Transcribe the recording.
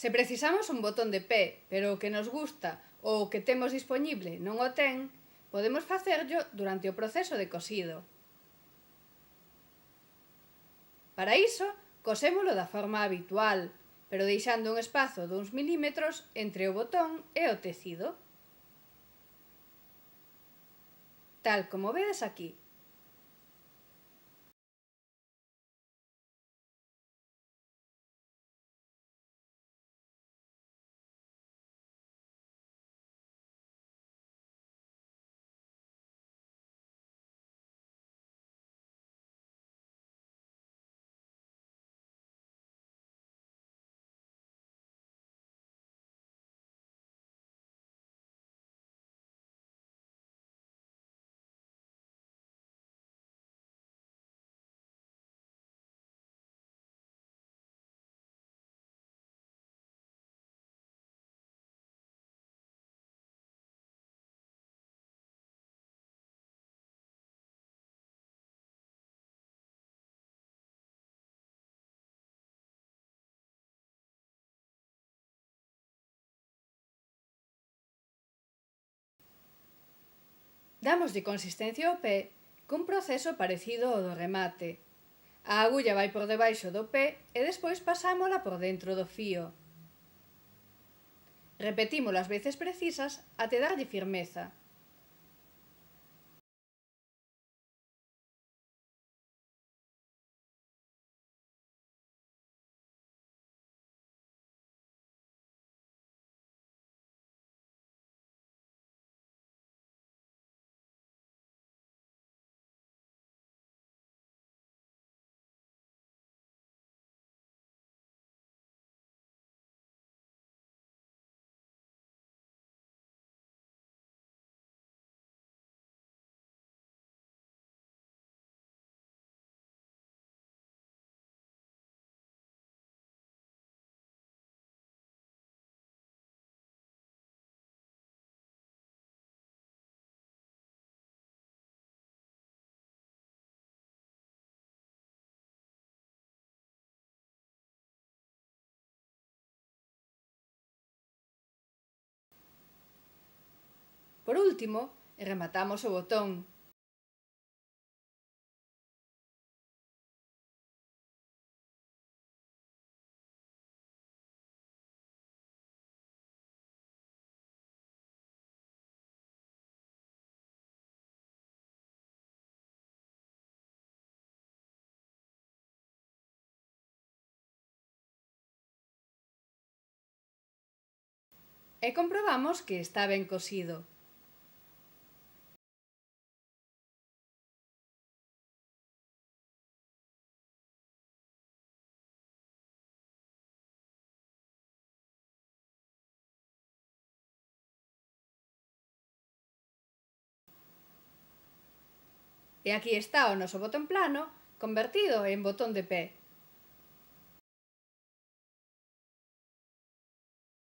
Se precisamos un botón de pé, pero o que nos gusta ou o que temos dispoñible non o ten, podemos facerllo durante o proceso de cosido. Para iso, cosémolo da forma habitual, pero deixando un espazo duns milímetros entre o botón e o tecido. Tal como vedes aquí. Dámoslle consistencia ao pé cun proceso parecido ao do remate. A agulla vai por debaixo do pé e despois pasámola por dentro do fío. Repetímolo as veces precisas até darlle firmeza. Por último, rematamos o botón. E comprobamos que está ben cosido. E aquí está o noso botón plano convertido en botón de pé.